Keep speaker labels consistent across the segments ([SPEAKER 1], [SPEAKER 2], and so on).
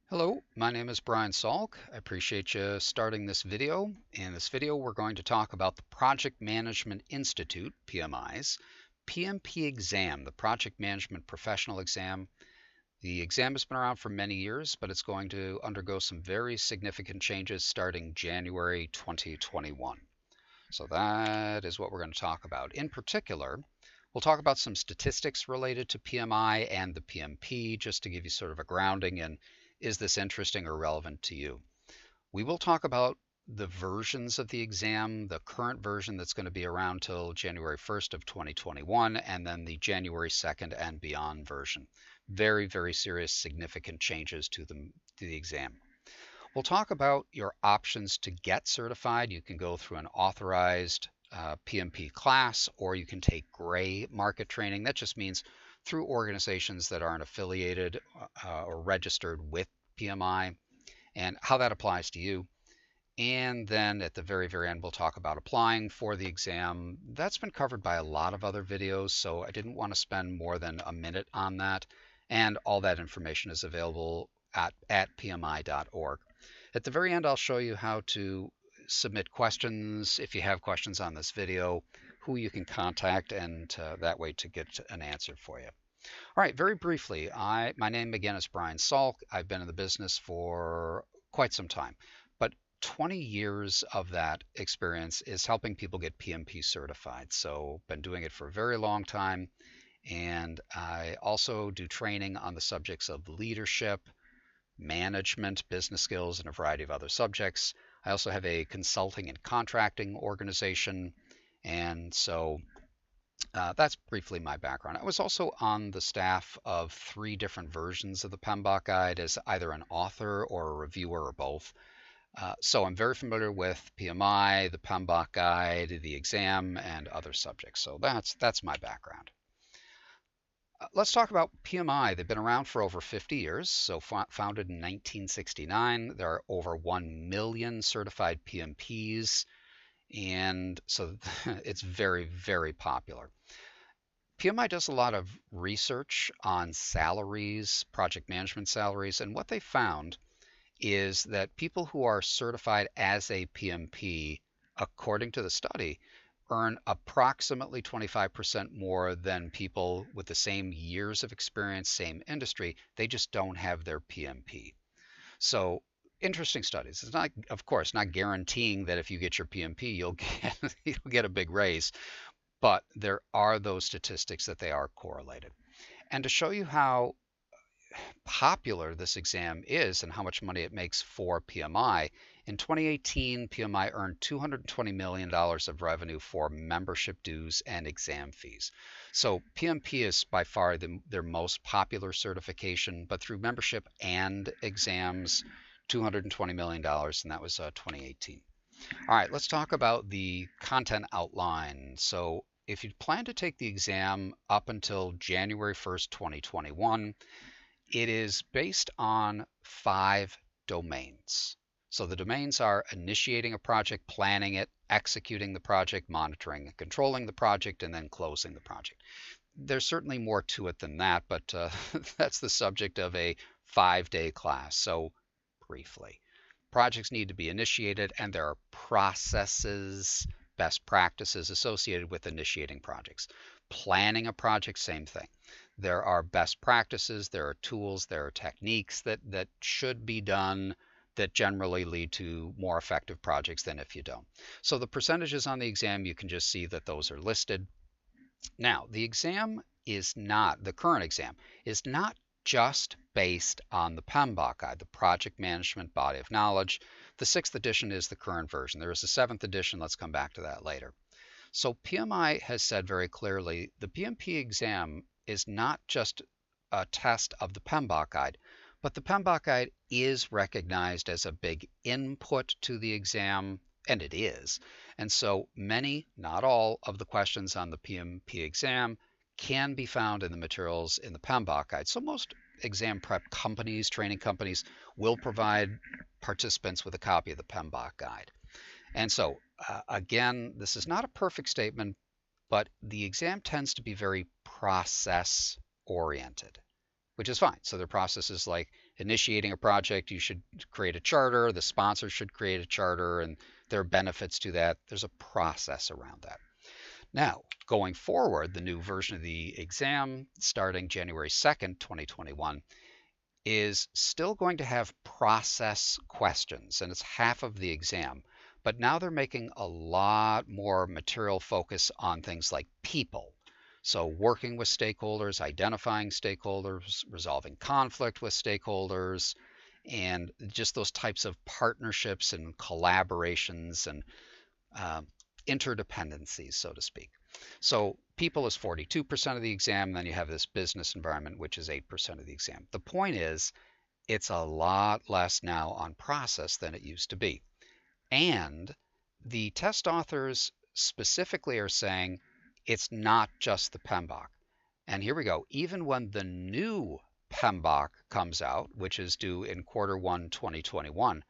[SPEAKER 1] Hello, my name is Brian Salk. I appreciate you starting this video. In this video, we're going to talk about the Project Management Institute, PMI's, PMP exam, the Project Management Professional Exam. The exam has been around for many years, but it's going to undergo some very significant changes starting January 2021. So that is what we're going to talk about. In particular, we'll talk about some statistics related to PMI and the PMP, just to give you sort of a grounding in, is this interesting or relevant to you? We will talk about the versions of the exam, the current version that's going to be around till January 1st of 2021, and then the January 2nd and beyond version. Very, very serious, significant changes to the exam. We'll talk about your options to get certified. You can go through an authorized PMP class, or you can take gray market training. That just means through organizations that aren't affiliated or registered with PMI, and how that applies to you. And then at the very, very end, we'll talk about applying for the exam. That's been covered by a lot of other videos, so I didn't want to spend more than a minute on that. And all that information is available at pmi.org. At the very end, I'll show you how to submit questions if you have questions on this video, who you can contact, and that way to get an answer for you. All right, very briefly, my name again is Brian Salk. I've been in the business for quite some time, but 20 years of that experience is helping people get PMP certified. So been doing it for a very long time. And I also do training on the subjects of leadership, management, business skills, and a variety of other subjects. I also have a consulting and contracting organization. And so that's briefly my background. I was also on the staff of 3 different versions of the PMBOK guide as either an author or a reviewer or both. So I'm very familiar with PMI, the PMBOK guide, the exam, and other subjects. So that's my background. Let's talk about PMI. They've been around for over 50 years, so founded in 1969. There are over 1 million certified PMPs, and so it's very, very popular. PMI does a lot of research on salaries, project management salaries, and what they found is that people who are certified as a PMP, according to the study, earn approximately 25% more than people with the same years of experience, same industry. They just don't have their PMP. So interesting studies. It's not, of course, not guaranteeing that if you get your PMP, you'll get a big raise, but there are those statistics that they are correlated. And to show you how popular this exam is and how much money it makes for PMI, in 2018, PMI earned $220 million of revenue for membership dues and exam fees. So PMP is by far their most popular certification, but through membership and exams, $220 million, and that was 2018. All right, let's talk about the content outline. So if you plan to take the exam up until January 1st, 2021, it is based on 5 domains. So the domains are initiating a project, planning it, executing the project, monitoring and controlling the project, and then closing the project. There's certainly more to it than that, but that's the subject of a 5-day class. So briefly, projects need to be initiated, and there are processes, best practices associated with initiating projects. Planning a project, same thing. There are best practices, there are tools, there are techniques that should be done that generally lead to more effective projects than if you don't. So the percentages on the exam, you can just see that those are listed. Now, the current exam is not just based on the PMBOK guide, the Project Management Body of Knowledge. The 6th edition is the current version. There is a 7th edition. Let's come back to that later. So PMI has said very clearly the PMP exam is not just a test of the PMBOK guide, but the PMBOK guide is recognized as a big input to the exam, and it is. And so many, not all, of the questions on the PMP exam can be found in the materials in the PMBOK guide. So most exam prep companies, training companies, will provide participants with a copy of the PMBOK guide. And so, again, this is not a perfect statement, but the exam tends to be very process oriented, which is fine. So their process is like initiating a project, you should create a charter, the sponsor should create a charter, and there are benefits to that. There's a process around that. Now, going forward, the new version of the exam starting January 2nd, 2021, is still going to have process questions, and it's half of the exam. But now they're making a lot more material focus on things like people. So working with stakeholders, identifying stakeholders, resolving conflict with stakeholders, and just those types of partnerships and collaborations and um, interdependencies, so to speak. So people is 42% of the exam, and then you have this business environment, which is 8% of the exam. The point is, it's a lot less now on process than it used to be. And the test authors specifically are saying it's not just the PMBOK. And here we go. Even when the new PMBOK comes out, which is due in Q1 2021,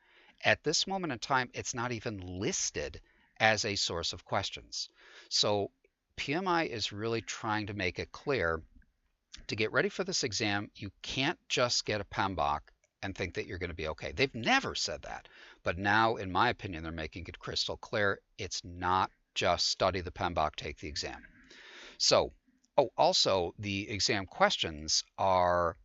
[SPEAKER 1] at this moment in time, it's not even listed as a source of questions. So PMI is really trying to make it clear to get ready for this exam, you can't just get a PMBOK and think that you're going to be okay. They've never said that. But now, in my opinion, they're making it crystal clear. It's not just study the PMBOK, take the exam. So, oh, also, the exam questions are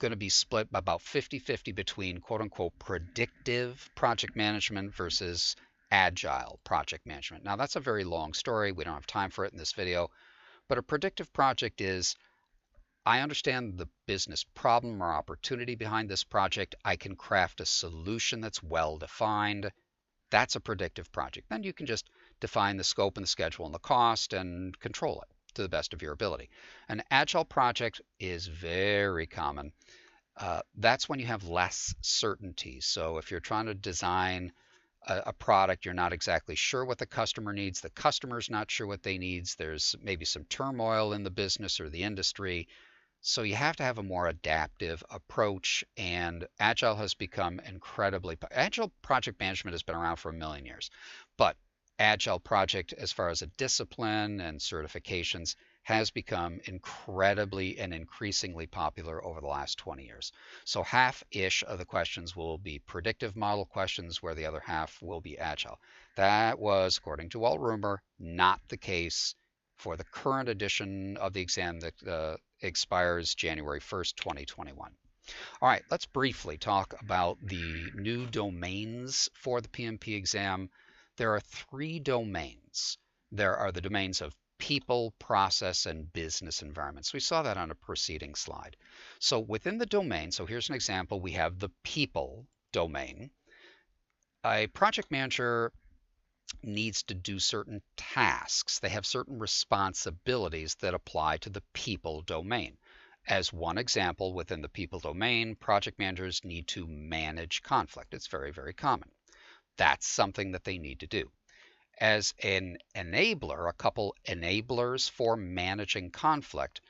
[SPEAKER 1] going to be split about 50-50 between quote unquote predictive project management versus agile project management. Now, that's a very long story. We don't have time for it in this video. But a predictive project is, I understand the business problem or opportunity behind this project. I can craft a solution that's well defined. That's a predictive project. Then you can just define the scope and the schedule and the cost and control it to the best of your ability. An agile project is very common. That's when you have less certainty. So if you're trying to design a product, you're not exactly sure what the customer needs. The customer's not sure what they need. There's maybe some turmoil in the business or the industry. So you have to have a more adaptive approach, and Agile has become Agile project management has been around for a million years, but Agile project, as far as a discipline and certifications, has become incredibly and increasingly popular over the last 20 years. So half-ish of the questions will be predictive model questions, where the other half will be Agile. That was, according to all rumor, not the case for the current edition of the exam that expires January 1st, 2021. All right, let's briefly talk about the new domains for the PMP exam. There are 3 domains. There are the domains of people, process, and business environments. We saw that on a preceding slide. So within the domain, so here's an example, we have the people domain. A project manager needs to do certain tasks. They have certain responsibilities that apply to the people domain. As one example, within the people domain, project managers need to manage conflict. It's very, very common. That's something that they need to do. As an enabler, a couple enablers for managing conflict,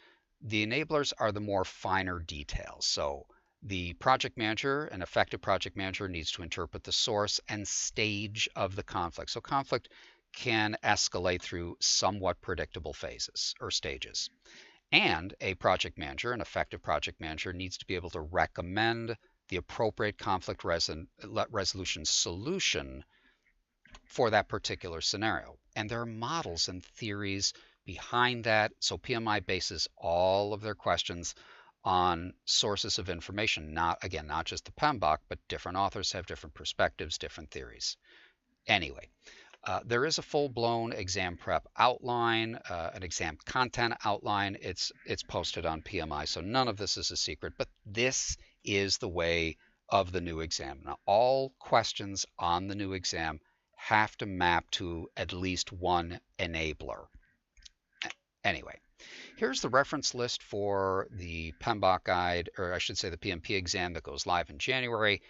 [SPEAKER 1] the enablers are the more finer details. So the project manager, an effective project manager, needs to interpret the source and stage of the conflict. So conflict can escalate through somewhat predictable phases or stages. And a project manager, an effective project manager, needs to be able to recommend the appropriate conflict resolution solution for that particular scenario. And there are models and theories behind that. So PMI bases all of their questions on sources of information, not just the PMBOK, but different authors have different perspectives, different theories. Anyway, there is a full-blown exam prep outline, an exam content outline. It's posted on PMI, so none of this is a secret, but this is the way of the new exam. Now, all questions on the new exam have to map to at least one enabler. Anyway, here's the reference list for the PMBOK guide, or I should say the PMP exam that goes live in January.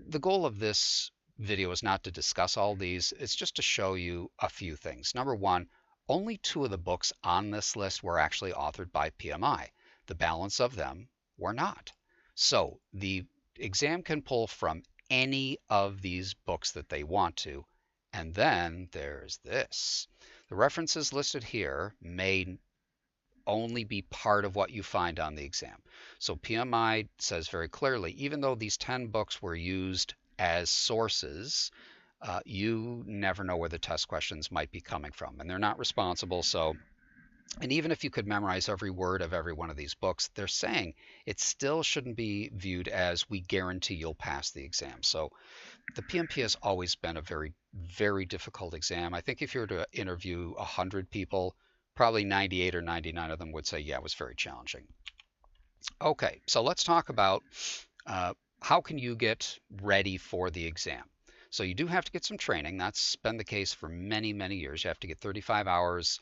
[SPEAKER 1] The goal of this video is not to discuss all these, it's just to show you a few things. Number one, only 2 of the books on this list were actually authored by PMI. The balance of them were not. So the exam can pull from any of these books that they want to. And then there's this. The references listed here may only be part of what you find on the exam. So PMI says very clearly, even though these 10 books were used as sources, you never know where the test questions might be coming from, and they're not responsible. So, and even if you could memorize every word of every one of these books, they're saying it still shouldn't be viewed as we guarantee you'll pass the exam. So the PMP has always been a very, very difficult exam. I think if you were to interview 100 people, probably 98 or 99 of them would say, yeah, it was very challenging. Okay, so let's talk about how can you get ready for the exam. So you do have to get some training. That's been the case for many, many years. You have to get 35 hours,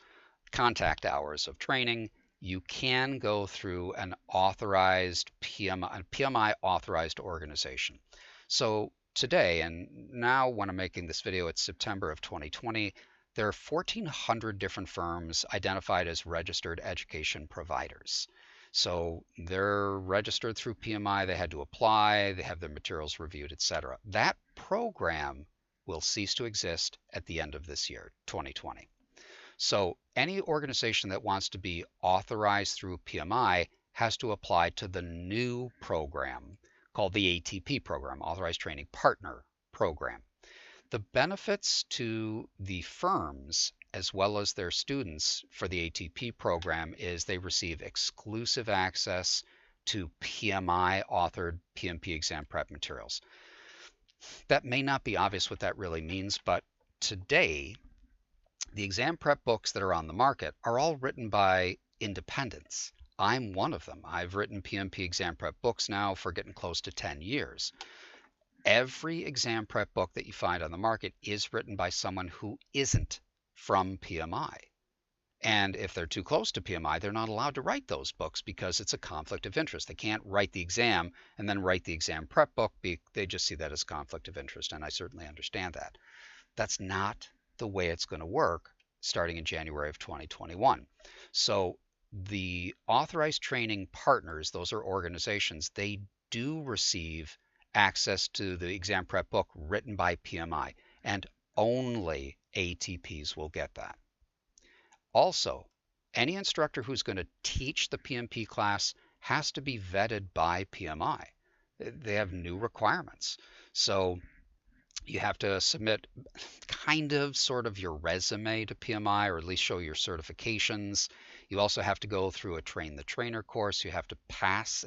[SPEAKER 1] contact hours of training. You can go through an authorized PMI authorized organization. So today, and now when I'm making this video, it's September of 2020, there are 1,400 different firms identified as registered education providers. So they're registered through PMI, they had to apply, they have their materials reviewed, etc. That program will cease to exist at the end of this year, 2020. So any organization that wants to be authorized through PMI has to apply to the new program called the ATP program, Authorized Training Partner Program. The benefits to the firms as well as their students for the ATP program is they receive exclusive access to PMI authored PMP exam prep materials. That may not be obvious what that really means, but today the exam prep books that are on the market are all written by independents. I'm one of them. I've written PMP exam prep books now for getting close to 10 years. Every exam prep book that you find on the market is written by someone who isn't from PMI. And if they're too close to PMI, they're not allowed to write those books because it's a conflict of interest. They can't write the exam and then write the exam prep book. They just see that as conflict of interest, and I certainly understand that. That's not the way it's going to work starting in January of 2021. So the authorized training partners, those are organizations, they do receive access to the exam prep book written by PMI, and only ATPs will get that. Also, any instructor who's going to teach the PMP class has to be vetted by PMI. They have new requirements. So you have to submit kind of sort of your resume to PMI, or at least show your certifications. You also have to go through a train the trainer course. You have to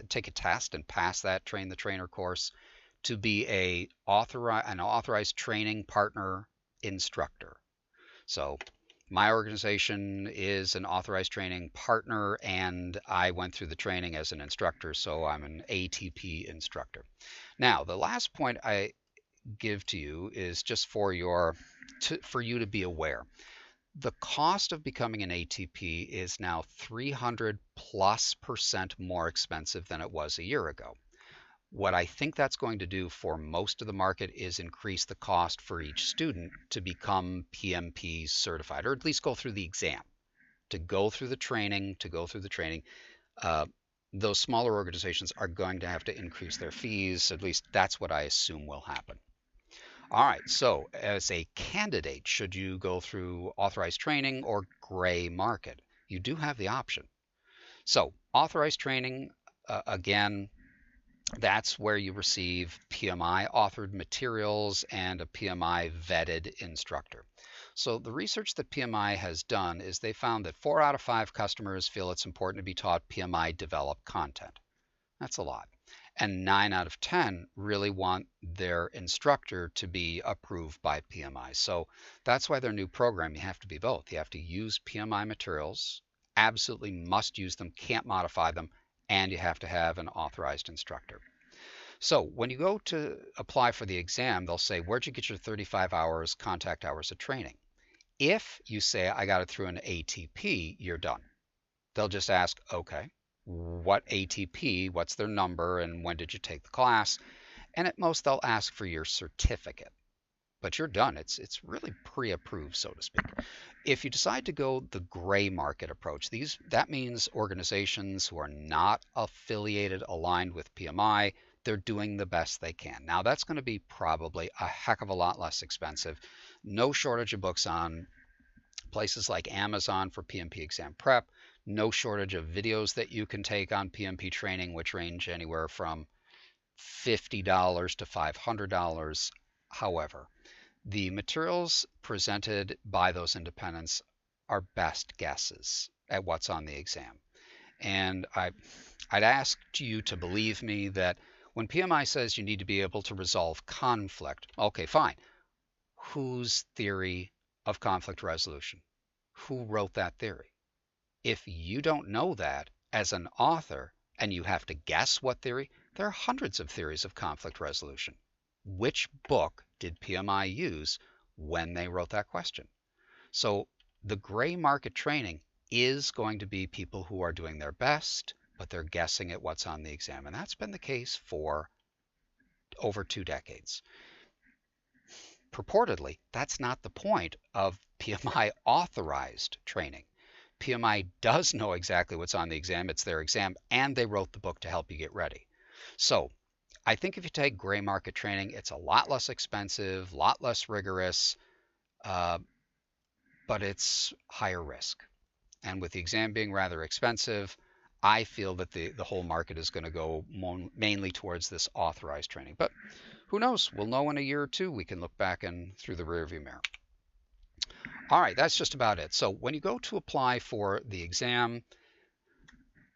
[SPEAKER 1] take a test and pass that train the trainer course to be an authorized training partner instructor. So my organization is an authorized training partner, and I went through the training as an instructor, so I'm an ATP instructor. Now, the last point I give to you is just for you to be aware. The cost of becoming an ATP is now 300+% more expensive than it was a year ago. What I think that's going to do for most of the market is increase the cost for each student to become PMP certified, or at least go through the exam, to go through the training, those smaller organizations are going to have to increase their fees. At least that's what I assume will happen. All right, so as a candidate, should you go through authorized training or gray market? You do have the option. So authorized training, again, that's where you receive PMI authored materials and a PMI vetted instructor. So the research that PMI has done is they found that 4 out of 5 customers feel it's important to be taught PMI developed content. That's a lot. And 9 out of 10 really want their instructor to be approved by PMI. So that's why their new program, you have to be both. You have to use PMI materials, absolutely must use them, can't modify them, and you have to have an authorized instructor. So when you go to apply for the exam, they'll say, where'd you get your 35 hours, contact hours of training? If you say, I got it through an ATP, you're done. They'll just ask, okay, what ATP, what's their number, and when did you take the class? And at most, they'll ask for your certificate. But you're done. It's really pre-approved, so to speak. If you decide to go the gray market approach, that means organizations who are not affiliated, aligned with PMI, they're doing the best they can. Now, that's going to be probably a heck of a lot less expensive. No shortage of books on places like Amazon for PMP exam prep, no shortage of videos that you can take on PMP training, which range anywhere from $50 to $500. However, the materials presented by those independents are best guesses at what's on the exam. And I'd ask you to believe me that when PMI says you need to be able to resolve conflict, okay, fine. Whose theory of conflict resolution? Who wrote that theory? If you don't know that as an author and you have to guess what theory, there are hundreds of theories of conflict resolution. Which book did PMI use when they wrote that question? So the gray market training is going to be people who are doing their best, but they're guessing at what's on the exam. And that's been the case for over 2 decades. Purportedly, that's not the point of PMI authorized training. PMI does know exactly what's on the exam. It's their exam, and they wrote the book to help you get ready. So I think if you take gray market training, it's a lot less expensive, a lot less rigorous, but it's higher risk. And with the exam being rather expensive, I feel that the whole market is going to go mainly towards this authorized training. But who knows? We'll know in a year or two. We can look back and through the rearview mirror. All right, that's just about it. So when you go to apply for the exam,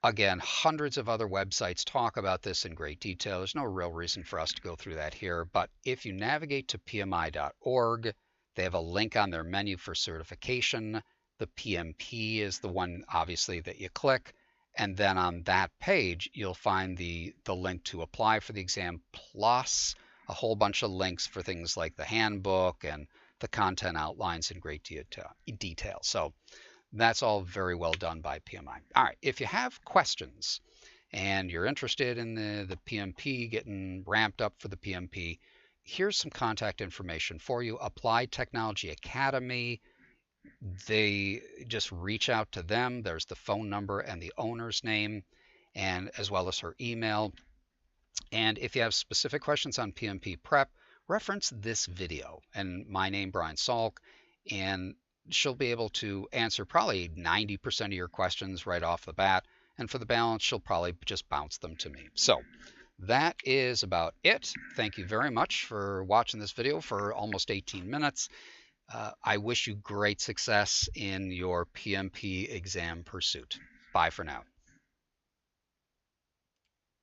[SPEAKER 1] again, hundreds of other websites talk about this in great detail. There's no real reason for us to go through that here. But if you navigate to pmi.org, they have a link on their menu for certification. The PMP is the one, obviously, that you click. And then on that page, you'll find the link to apply for the exam, plus a whole bunch of links for things like the handbook and the content outlines in great detail. So that's all very well done by PMI. All right, if you have questions and you're interested in the PMP, getting ramped up for the PMP, here's some contact information for you. Applied Technology Academy. They just reach out to them. There's the phone number and the owner's name, and as well as her email. And if you have specific questions on PMP prep, reference this video and my name, Brian Salk, and she'll be able to answer probably 90% of your questions right off the bat. And for the balance, she'll probably just bounce them to me. So that is about it. Thank you very much for watching this video for almost 18 minutes. I wish you great success in your PMP exam pursuit. Bye for now.